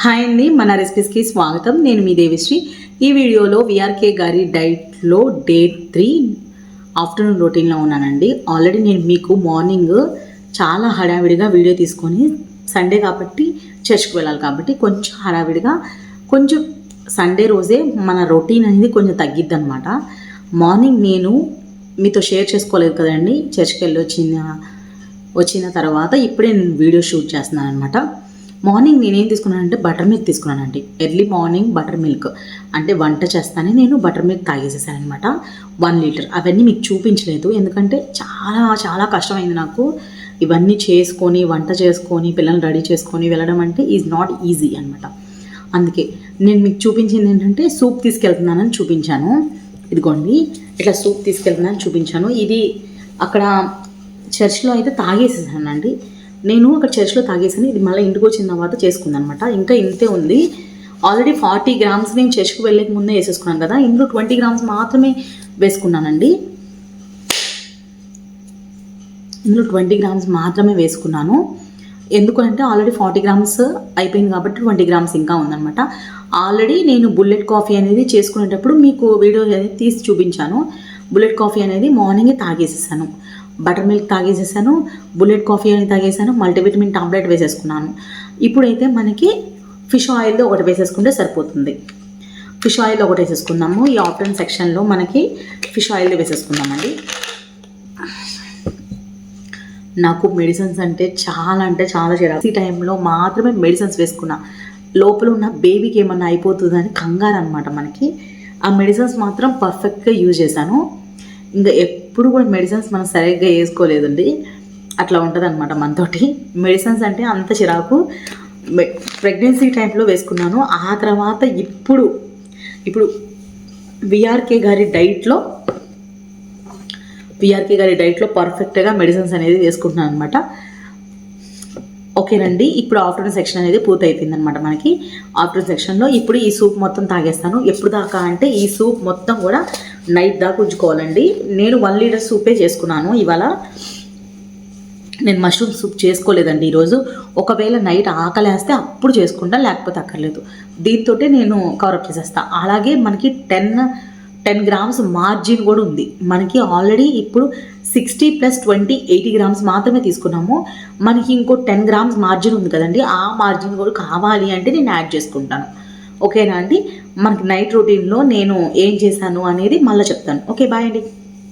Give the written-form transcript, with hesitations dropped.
Hi అండి, మన రెసిపీస్కి స్వాగతం. నేను మీ దేవిశ్రీ. ఈ వీడియోలో విఆర్కే గారి డైట్లో డే 3 ఆఫ్టర్నూన్ రొటీన్లో ఉన్నానండి. ఆల్రెడీ నేను మీకు మార్నింగ్ చాలా హడావిడిగా వీడియో తీసుకొని, సండే కాబట్టి చర్చ్కి వెళ్ళాలి కాబట్టి కొంచెం హడావిడిగా, కొంచెం సండే రోజే మన రొటీన్ అనేది కొంచెం తగ్గిద్ది అనమాట. మార్నింగ్ నేను మీతో షేర్ చేసుకోలేదు కదండి, చర్చ్కి వెళ్ళి వచ్చిన తర్వాత ఇప్పుడే నేను వీడియో షూట్ చేస్తున్నాను అనమాట. మార్నింగ్ నేనేం తీసుకున్నానంటే బటర్ మిల్క్ తీసుకున్నానండి. ఎర్లీ మార్నింగ్ బటర్ మిల్క్ అంటే వంట చేస్తానే నేను బటర్ మిల్క్ తాగేసేసాను అనమాట. 1 లీటర్. అవన్నీ మీకు చూపించలేదు ఎందుకంటే చాలా చాలా కష్టమైంది నాకు. ఇవన్నీ చేసుకొని, వంట చేసుకొని, పిల్లల్ని రెడీ చేసుకొని వెళ్ళడం అంటే ఈజ్ నాట్ ఈజీ అనమాట. అందుకే నేను మీకు చూపించింది ఏంటంటే సూప్ తీసుకెళ్తున్నానని చూపించాను. ఇదిగోండి, ఇట్లా సూప్ తీసుకెళ్తున్నానని చూపించాను. ఇది అక్కడ చర్చ్లో అయితే తాగేసేసానండి. నేను అక్కడ చర్చ్లో తాగేసాను. ఇది మళ్ళీ ఇంటికి వచ్చిన తర్వాత చేసుకుంది అనమాట. ఇంకా ఇంతే ఉంది. ఆల్రెడీ 40 గ్రామ్స్ నేను చర్చ్కి వెళ్ళక ముందే వేసేసుకున్నాను కదా, ఇందులో 20 గ్రామ్స్ మాత్రమే వేసుకున్నానండి. ఇందులో 20 గ్రామ్స్ మాత్రమే వేసుకున్నాను. ఎందుకంటే ఆల్రెడీ 40 గ్రామ్స్ అయిపోయింది కాబట్టి 20 గ్రామ్స్ ఇంకా ఉందన్నమాట. ఆల్రెడీ నేను బుల్లెట్ కాఫీ అనేది చేసుకునేటప్పుడు మీకు వీడియో అనేది తీసి చూపించాను. బుల్లెట్ కాఫీ అనేది మార్నింగే తాగేసేసాను. బటర్ మిల్క్ తాగేసేసాను, బుల్లెట్ కాఫీ అని తాగేసాను, మల్టీవిటమిన్ టాబ్లెట్ వేసేసుకున్నాను. ఇప్పుడైతే మనకి ఫిష్ ఆయిల్తో ఒకటి వేసేసుకుంటే సరిపోతుంది. ఫిష్ ఆయిల్ ఒకటి వేసేసుకుందాము. ఈ ఆఫ్టర్నూన్ సెక్షన్లో మనకి ఫిష్ ఆయిల్ వేసేసుకుందామండి. నాకు మెడిసిన్స్ అంటే చాలా చిరాకు. ఈ టైంలో మాత్రమే మెడిసిన్స్ వేసుకున్నా. లోపల ఉన్న బేబీకి ఏమన్నా అయిపోతుందని కంగారు అనమాట మనకి. ఆ మెడిసిన్స్ మాత్రం పర్ఫెక్ట్గా యూజ్ చేశాను. ఇంకా ఎప్పుడు కూడా మెడిసిన్స్ మనం సరిగ్గా వేసుకోలేదండి. అట్లా ఉంటుంది అనమాట మనతోటి. మెడిసిన్స్ అంటే అంత చిరాకు. ప్రెగ్నెన్సీ టైంలో వేసుకున్నాను. ఆ తర్వాత ఇప్పుడు విఆర్కే గారి డైట్లో పర్ఫెక్ట్గా మెడిసిన్స్ అనేది వేసుకుంటున్నాను అనమాట. ఓకేనండి, ఇప్పుడు ఆఫ్టర్నూన్ సెక్షన్ అనేది పూర్తి అయిపోయింది అనమాట. మనకి ఆఫ్టర్నూన్ సెక్షన్లో ఇప్పుడు ఈ సూప్ మొత్తం తాగేస్తాను. ఎప్పుడు దాకా అంటే ఈ సూప్ మొత్తం కూడా నైట్ దాకా ఉంచుకోవాలండి. నేను 1 లీటర్ సూపే చేసుకున్నాను ఇవాళ. నేను మష్రూమ్ సూప్ చేసుకోలేదండి ఈరోజు. ఒకవేళ నైట్ ఆకలేస్తే అప్పుడు చేసుకుంటా, లేకపోతే అక్కర్లేదు. దీంతో నేను కవరప్ చేసేస్తాను. అలాగే మనకి 10 గ్రామ్స్ మార్జిన్ కూడా ఉంది మనకి. ఆల్రెడీ ఇప్పుడు 60 + 20 80 గ్రామ్స్ మాత్రమే తీసుకున్నాము. మనకి ఇంకో 10 గ్రామ్స్ మార్జిన్ ఉంది కదండి. ఆ మార్జిన్ కూడా కావాలి అంటే నేను యాడ్ చేసుకుంటాను. ఓకేనా అండి. మనకి నైట్ రొటీన్లో నేను ఏం చేశాను అనేది మళ్ళీ చెప్తాను. ఓకే, బాయ్ అండి.